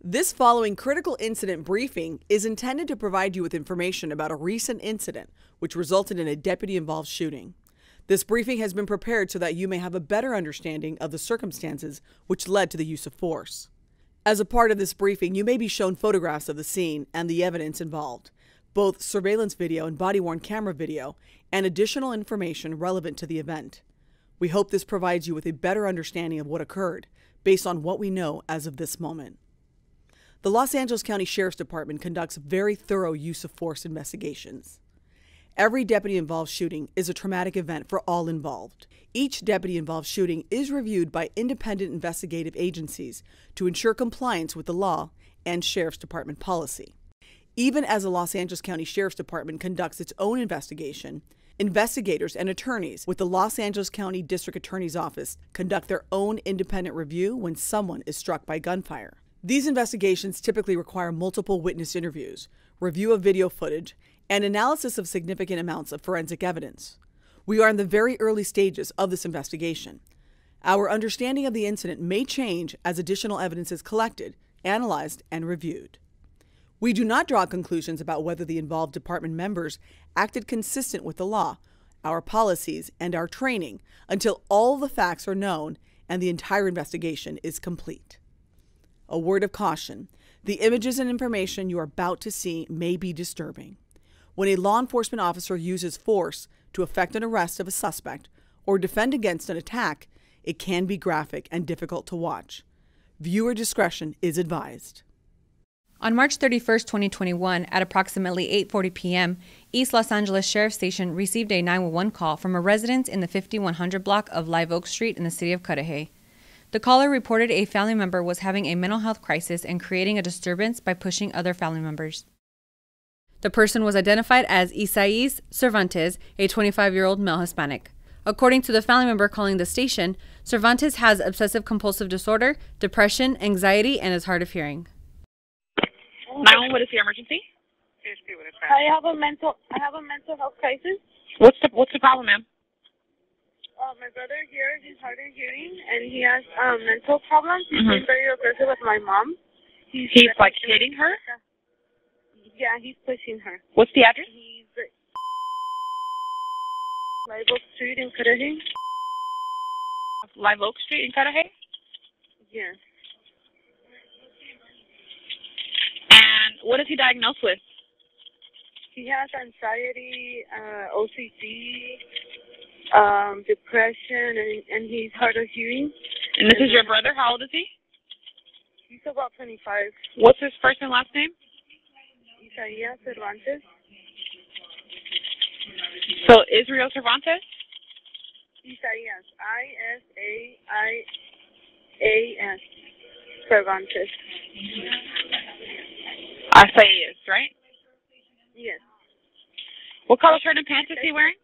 This following critical incident briefing is intended to provide you with information about a recent incident which resulted in a deputy-involved shooting. This briefing has been prepared so that you may have a better understanding of the circumstances which led to the use of force. As a part of this briefing, you may be shown photographs of the scene and the evidence involved, both surveillance video and body-worn camera video, and additional information relevant to the event. We hope this provides you with a better understanding of what occurred, based on what we know as of this moment. The Los Angeles County Sheriff's Department conducts very thorough use of force investigations. Every deputy-involved shooting is a traumatic event for all involved. Each deputy-involved shooting is reviewed by independent investigative agencies to ensure compliance with the law and Sheriff's Department policy. Even as the Los Angeles County Sheriff's Department conducts its own investigation, investigators and attorneys with the Los Angeles County District Attorney's Office conduct their own independent review when someone is struck by gunfire. These investigations typically require multiple witness interviews, review of video footage, and analysis of significant amounts of forensic evidence. We are in the very early stages of this investigation. Our understanding of the incident may change as additional evidence is collected, analyzed, and reviewed. We do not draw conclusions about whether the involved department members acted consistent with the law, our policies, and our training until all the facts are known and the entire investigation is complete. A word of caution: the images and information you are about to see may be disturbing. When a law enforcement officer uses force to effect an arrest of a suspect or defend against an attack, it can be graphic and difficult to watch. Viewer discretion is advised. On March 31, 2021, at approximately 8:40 p.m., East Los Angeles Sheriff's Station received a 911 call from a resident in the 5100 block of Live Oak Street in the city of Cudahy. The caller reported a family member was having a mental health crisis and creating a disturbance by pushing other family members. The person was identified as Isaias Cervantes, a 25-year-old male Hispanic. According to the family member calling the station, Cervantes has obsessive-compulsive disorder, depression, anxiety, and is hard of hearing. 911, what is your emergency? I have a mental health crisis. What's the problem, ma'am? My brother here, he's hard of hearing, and he has mental problems. He's been very aggressive with my mom. He's like hitting her? Yeah, he's pushing her. What's the address? He's Live Oak Street in Cudahy. Live Oak Street in Cudahy? Yes. And what is he diagnosed with? He has anxiety, OCD, depression, and he's hard of hearing. And this is your brother? How old is he? He's about 25. What's his first and last name? Isaias Cervantes. So Israel Cervantes? Isaias. I-S-A-I-A-S. Cervantes. Isaias, right? Yes. What color shirt and pants is he wearing?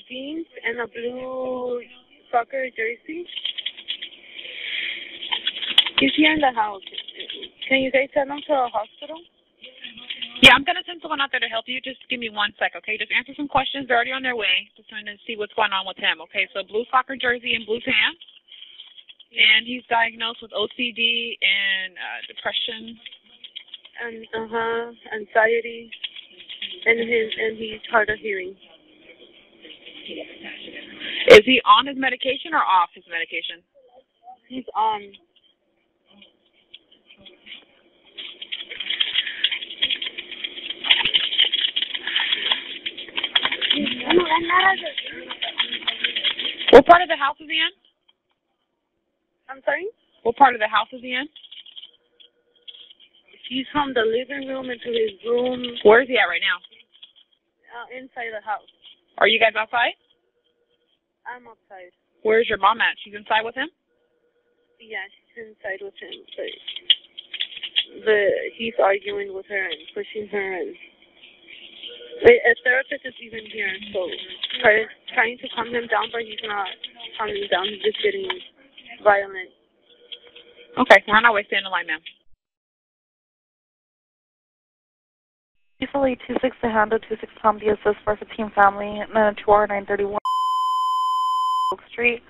Jeans and a blue soccer jersey. He's here in the house. Can you guys send him to a hospital? Yeah, I'm going to send someone out there to help you. Just give me 1 sec, okay? Just answer some questions. They're already on their way. Just trying to see what's going on with him, okay? So blue soccer jersey and blue pants. And he's diagnosed with OCD and depression. And anxiety. And he's hard of hearing. Is he on his medication or off his medication? He's on. What part of the house is he in? I'm sorry? What part of the house is he in? He's from the living room into his room. Where is he at right now? Inside the house. Are you guys outside? I'm outside. Where's your mom at? She's inside with him? Yeah, she's inside with him. But he's arguing with her and pushing her. And a therapist is even here, so trying to calm him down, but he's not calming down. He's just getting violent. Okay, we're on our way. Stay on the line, ma'am. Easily 26 to handle 26 Tom the assist for 15 family, 2R 931 Oak Street.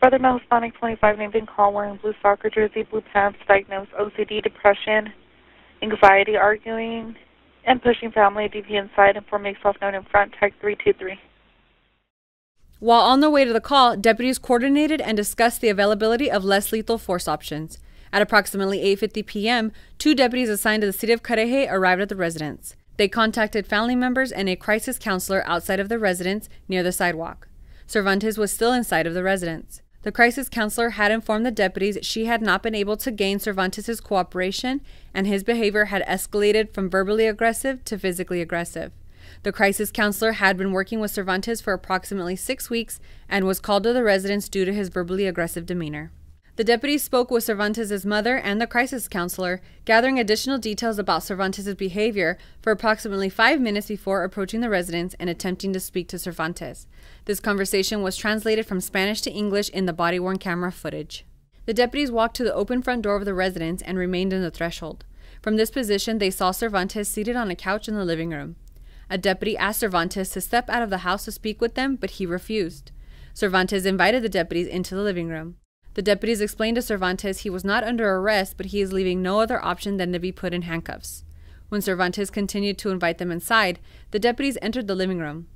Brother male Hispanic 25 named in call wearing blue soccer jersey, blue pants, diagnosed OCD, depression, anxiety, arguing, and pushing family DP inside and for make self known in front, tag 323. While on their way to the call, deputies coordinated and discussed the availability of less lethal force options. At approximately 8:50 p.m., 2 deputies assigned to the city of Cudahy arrived at the residence. They contacted family members and a crisis counselor outside of the residence near the sidewalk. Cervantes was still inside of the residence. The crisis counselor had informed the deputies she had not been able to gain Cervantes' cooperation and his behavior had escalated from verbally aggressive to physically aggressive. The crisis counselor had been working with Cervantes for approximately 6 weeks and was called to the residence due to his verbally aggressive demeanor. The deputies spoke with Cervantes' mother and the crisis counselor, gathering additional details about Cervantes' behavior for approximately 5 minutes before approaching the residence and attempting to speak to Cervantes. This conversation was translated from Spanish to English in the body-worn camera footage. The deputies walked to the open front door of the residence and remained in the threshold. From this position, they saw Cervantes seated on a couch in the living room. A deputy asked Cervantes to step out of the house to speak with them, but he refused. Cervantes invited the deputies into the living room. The deputies explained to Cervantes he was not under arrest, but he is leaving no other option than to be put in handcuffs. When Cervantes continued to invite them inside, the deputies entered the living room.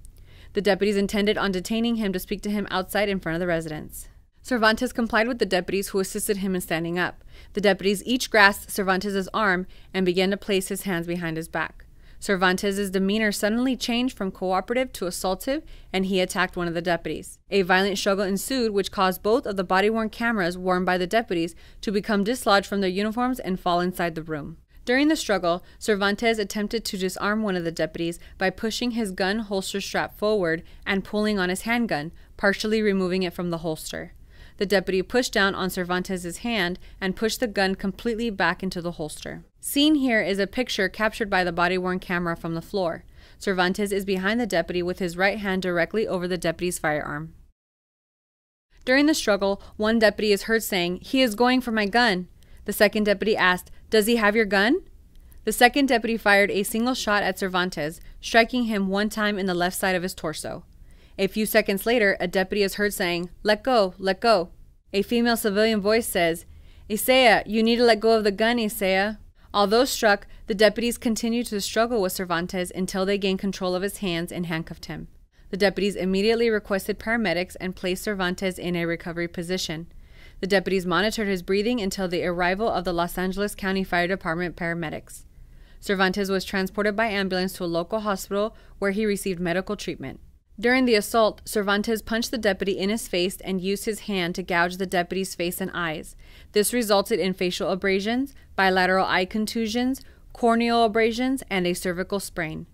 The deputies intended on detaining him to speak to him outside in front of the residence. Cervantes complied with the deputies who assisted him in standing up. The deputies each grasped Cervantes' arm and began to place his hands behind his back. Cervantes' demeanor suddenly changed from cooperative to assaultive, and he attacked one of the deputies. A violent struggle ensued, which caused both of the body-worn cameras worn by the deputies to become dislodged from their uniforms and fall inside the room. During the struggle, Cervantes attempted to disarm one of the deputies by pushing his gun holster strap forward and pulling on his handgun, partially removing it from the holster. The deputy pushed down on Cervantes' hand and pushed the gun completely back into the holster. Seen here is a picture captured by the body-worn camera from the floor. Cervantes is behind the deputy with his right hand directly over the deputy's firearm. During the struggle, one deputy is heard saying, "He is going for my gun." The second deputy asked, "Does he have your gun?" The second deputy fired a single shot at Cervantes, striking him one time in the left side of his torso. A few seconds later, a deputy is heard saying, "Let go, let go." A female civilian voice says, "Isaiah, you need to let go of the gun, Isaiah." Although struck, the deputies continued to struggle with Cervantes until they gained control of his hands and handcuffed him. The deputies immediately requested paramedics and placed Cervantes in a recovery position. The deputies monitored his breathing until the arrival of the Los Angeles County Fire Department paramedics. Cervantes was transported by ambulance to a local hospital where he received medical treatment. During the assault, Cervantes punched the deputy in his face and used his hand to gouge the deputy's face and eyes. This resulted in facial abrasions, bilateral eye contusions, corneal abrasions, and a cervical sprain.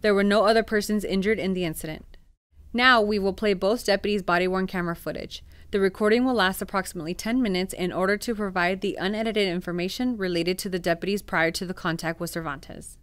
There were no other persons injured in the incident. Now we will play both deputies' body-worn camera footage. The recording will last approximately 10 minutes in order to provide the unedited information related to the deputies prior to the contact with Cervantes.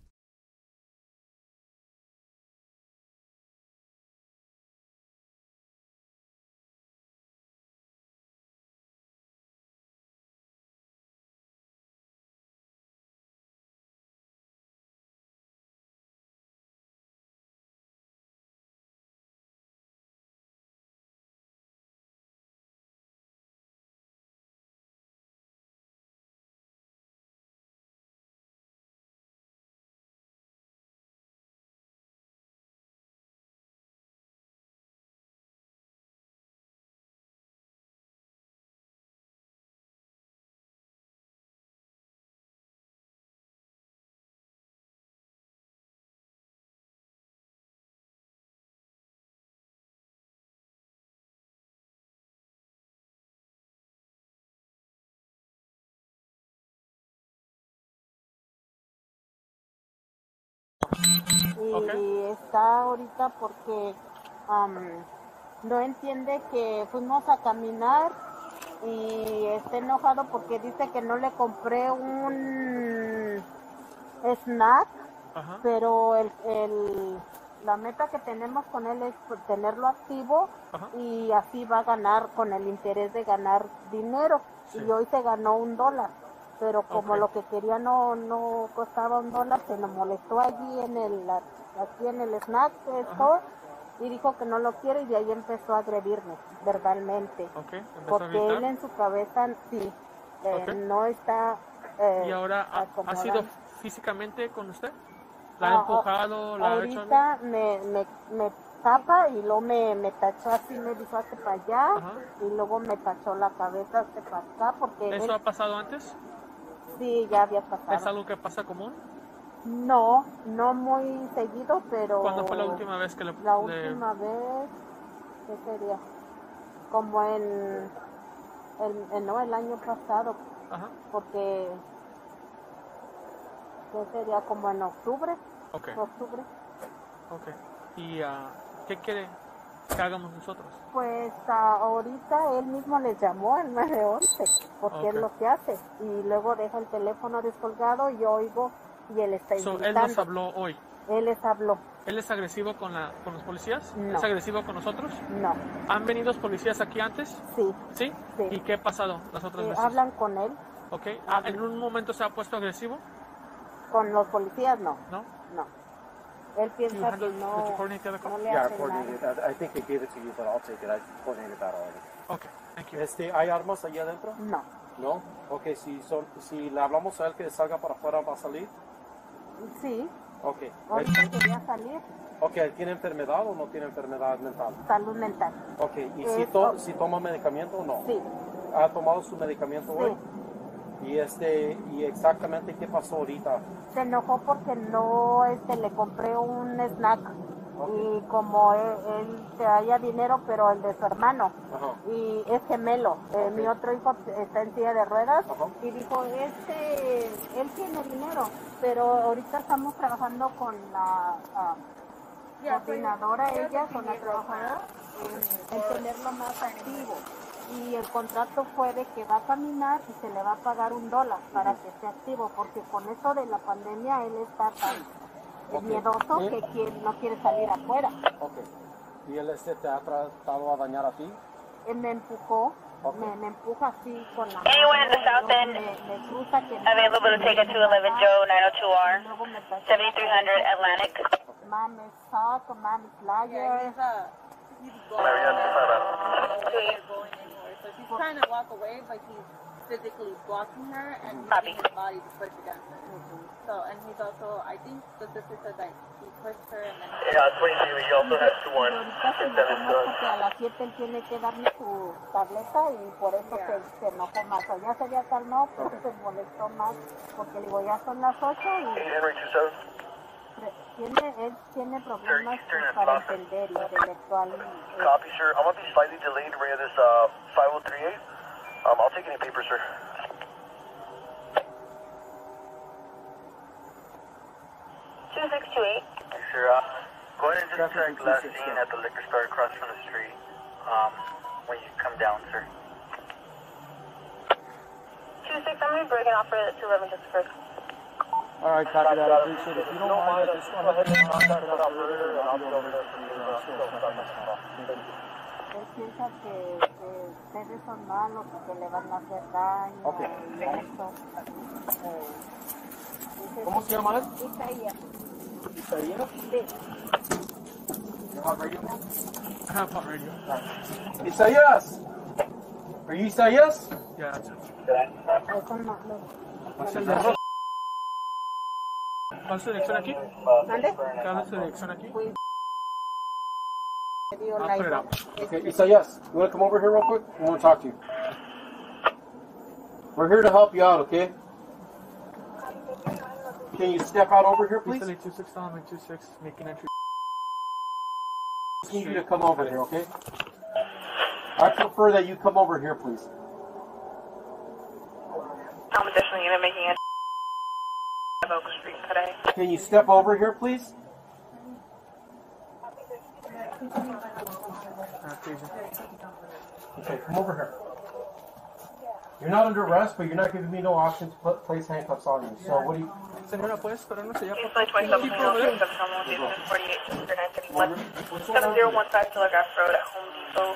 Y está ahorita porque no entiende que fuimos a caminar y está enojado porque dice que no le compré un snack, pero la meta que tenemos con él es tenerlo activo y así va a ganar con el interés de ganar dinero. Sí. Y hoy se ganó $1. Pero como lo que quería no costaba $1, se nos molestó allí aquí en el snack store y dijo que no lo quiere y de ahí empezó a agredirme verbalmente. Okay, empezó a Porque gritar. él en su cabeza sí, Ok. no está ¿Y ahora ha acomodado. sido físicamente con usted? ¿La ha empujado? ¿La ha hecho algo? Ahorita me tapa y luego me tachó así, me dijo hazte para allá. Ajá. Y luego me tachó la cabeza hazte para acá porque ¿Eso él, ha pasado antes? sí, ya había pasado. ¿Es algo que pasa común? No muy seguido, pero... ¿Cuándo fue la última vez que le... La última vez, ¿qué sería? Como no, el año pasado, Ajá. porque... ¿Qué sería? Como en octubre. Ok. Octubre. Ok. ¿Y qué quiere que hagamos nosotros? Pues ahorita él mismo les llamó al 911, porque Ok. es lo que hace. Y luego deja el teléfono descolgado y yo oigo y él está Él gritando. nos habló hoy. Él les habló. ¿Él es agresivo con los policías? No. ¿Es agresivo con nosotros? No. ¿Han venido los policías aquí antes? Sí. ¿Sí? Sí. ¿Y qué ha pasado las otras veces? Hablan con él. Ok. ¿En un momento se ha puesto agresivo? Con los policías no. ¿No? No. Él You piensa que handle the no, coordinated other call? no le Yeah, I hace nada. coordinated. I think they gave it to you, but I'll take it. I coordinated that already. Ok, thank you. ¿Hay armas allá adentro? No. No. Ok, si le hablamos a él que salga para afuera, ¿va a salir? Sí. Ok. Ahorita quería salir. Ok, ¿tiene enfermedad o no tiene enfermedad mental? Salud mental. Ok, ¿y Eso. si toma medicamento o no? Sí. ¿Ha tomado su medicamento Sí. hoy? Y exactamente qué pasó ahorita. Se enojó porque no le compré un snack. Y como él traía dinero, pero el de su hermano. Ajá. Y es gemelo. Mi otro hijo está en silla de ruedas. Ajá. Y dijo, él tiene dinero. Pero ahorita estamos trabajando con la coordinadora, ella, con la trabajadora, en tenerlo más activo. Y el contrato fue de que va a caminar y se le va a pagar $1 para que esté activo, porque con eso de la pandemia él está tan miedoso que no quiere salir afuera. Ok. ¿Y él te ha tratado a dañar a ti? Él me empujó, Okay. me empuja así con la Anyone in the South End me cruza que available to take a 211 Joe 902R, luego me tachó 7300 Atlantic. Mom is sock, mom is liar. So she's trying to walk away, but he's physically blocking her and Copy. using his body to push against her. So, and he's also, I think the sister said that he pushed her and then... Yeah, 23, he also has two Ahorita se warrants. enojó porque a las 7 él tiene que darme su tableta y por eso se enojó más. O ya se había calmado, pero se molestó más porque le digo, ya son las 8 y Henry 27. él tiene problemas para entender intelectual. Copy, sir. I'm going to be slightly delayed right at this 5038. I'll take any papers, sir. 2628. Sure. Go ahead and just check last scene at the liquor store across from the street when you come down, sir. 26, I'm going to be breaking off for 211 just first. All right, copy that. I appreciate it. If you don't mind, I just want to contact the operator and I'll be over there for you. Él piensa que ustedes son malos y que le van a hacer daño. Okay. Y eso. ¿Cómo se llama él? Isaías. Isaías? Sí. Hot radio? I have hot radio. Isaías! Are you Isaías? Yeah, that's it. Eso no, ¿Cuál es su dirección aquí? ¿Mande? ¿Cuál es su dirección aquí? I'll I'll put it up. Okay, Isaías, you want to come over here real quick? I want to talk to you. We're here to help you out, okay? Can you step out over here, please? Please. 26 Solomon 26, making entry. I need you to come over here, okay? I prefer that you come over here, please. I'm additionally unit making it Oak Street today. Can you step over here, please? Okay, come over here. You're not under arrest, but you're not giving me no option to place handcuffs on you. So what do you... Señora, ¿puedes esperarnos allá? Usually 27 48 951 7015 Telegraph Road at Home Depot.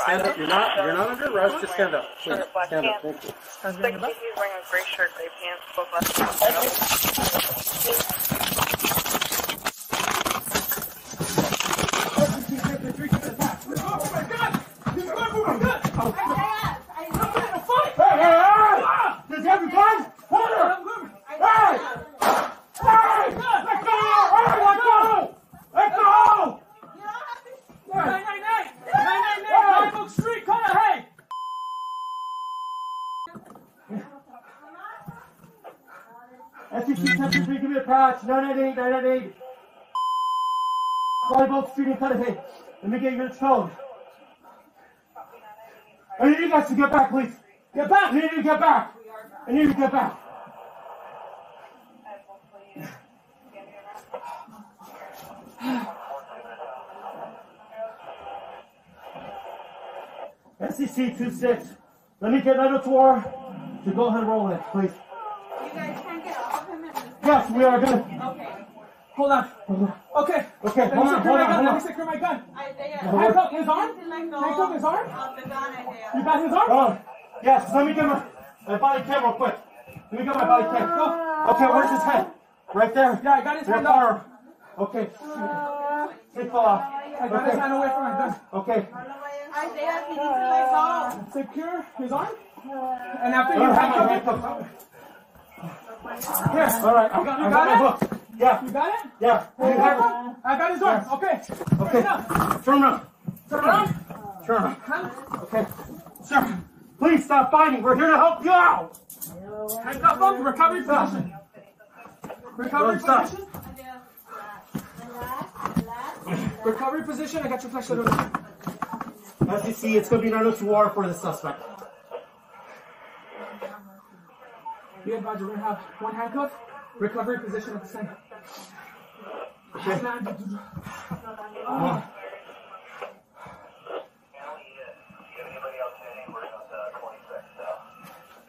Stand up. You're not under arrest. Just stand up. Please. Stand up. Thank you. He's wearing a gray shirt, gray pants, both left. SEC 1033, give me a patch. 998, 998. Live Oak Street in Cudahy. Let me get your code. I need you guys to get back, please. Get back! I need you to get back. I need you to get back. SEC 26. Let me get 902R to go ahead and roll it, please. You guys can't get off him. Yes, we are gonna. Okay. Hold on. Okay. Okay, hold on, hold on, hold Let me on. secure my gun. Isaiah. Handcuff his arm? Handcuff his arm? The gun, Isaiah. You got his arm? Oh, yes, let me get my body cam real quick. Let me get my body cam. Go. Okay, where's his head? Right there. Yeah, I got his hand Left up. arm. Okay. Take off. I got his hand away from my gun. Okay. Isaiah, he needs to let go. Secure his arm. And after you handcuff him. Here. All right. You got it? Yeah. You got it? Yeah. I got his arm. Okay. Okay. Turn around. Turn around. Turn around. Okay. Sir, please stop fighting. We're here to help you out. Handcuff him. Recovery position. Recovery position. Recovery position. I got your flashlight over here. As you see, it's going to be 902R for the suspect. Be advised, we're going to have one handcuff, recovery position at the center. Okay.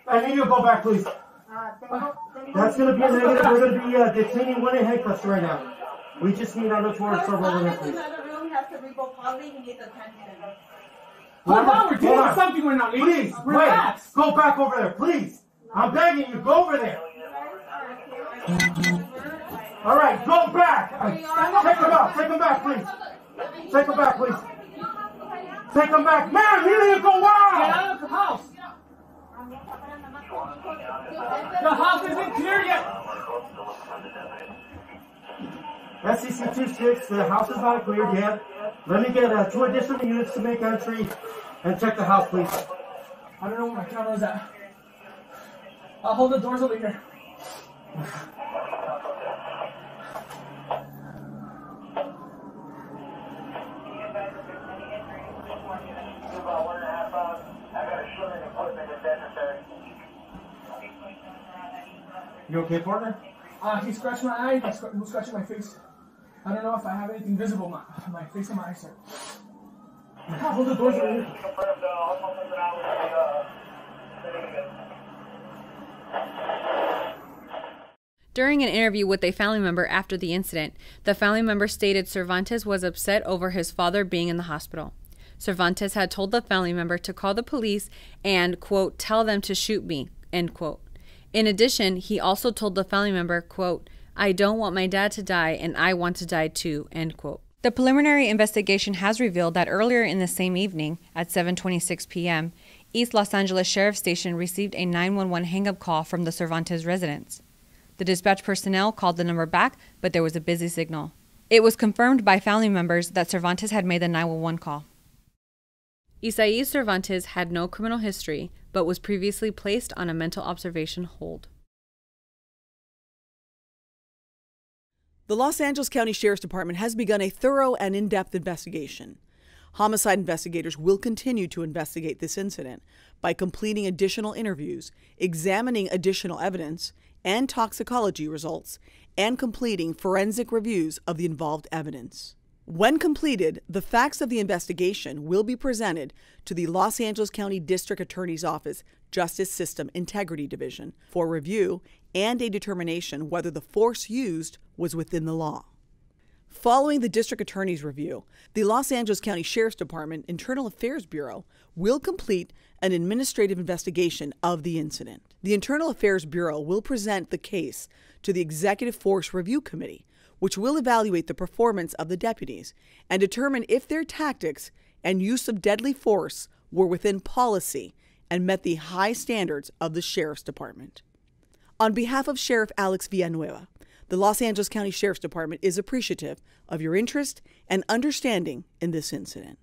I need you to go back, please. That's going to be a negative. We're going to be detaining one in handcuffs right now. We just need 902R to start rolling in, please. Hold on, we're dealing with something right now, ladies. Please, Relax. wait. Go back over there, please. I'm begging you, go over there. All right, go back. Take him out. Take him back, please. Take him back, please. Take him back. Man, you need to go Get out. out of the house. The house isn't clear yet. SEC 26, the house is not cleared yet. Let me get 2 additional units to make entry and check the house, please. I don't know where my camera is at. I'll hold the doors over here. You okay, partner? He scratched my eye, he's scratching my face. I don't know if I have anything visible, my face and my eyesight. I'll hold the doors over here. During an interview with a family member after the incident, the family member stated Cervantes was upset over his father being in the hospital. Cervantes had told the family member to call the police and, quote, tell them to shoot me, end quote. In addition, he also told the family member, quote, I don't want my dad to die and I want to die too, end quote. The preliminary investigation has revealed that earlier in the same evening, at 7:26 p.m., East Los Angeles Sheriff's Station received a 911 hang-up call from the Cervantes residence. The dispatch personnel called the number back, but there was a busy signal. It was confirmed by family members that Cervantes had made the 911 call. Isaias Cervantes had no criminal history, but was previously placed on a mental observation hold. The Los Angeles County Sheriff's Department has begun a thorough and in-depth investigation. Homicide investigators will continue to investigate this incident by completing additional interviews, examining additional evidence and toxicology results, and completing forensic reviews of the involved evidence. When completed, the facts of the investigation will be presented to the Los Angeles County District Attorney's Office Justice System Integrity Division for review and a determination whether the force used was within the law. Following the District Attorney's review, the Los Angeles County Sheriff's Department Internal Affairs Bureau will complete an administrative investigation of the incident. The Internal Affairs Bureau will present the case to the Executive Force Review Committee, which will evaluate the performance of the deputies and determine if their tactics and use of deadly force were within policy and met the high standards of the Sheriff's Department. On behalf of Sheriff Alex Villanueva, the Los Angeles County Sheriff's Department is appreciative of your interest and understanding in this incident.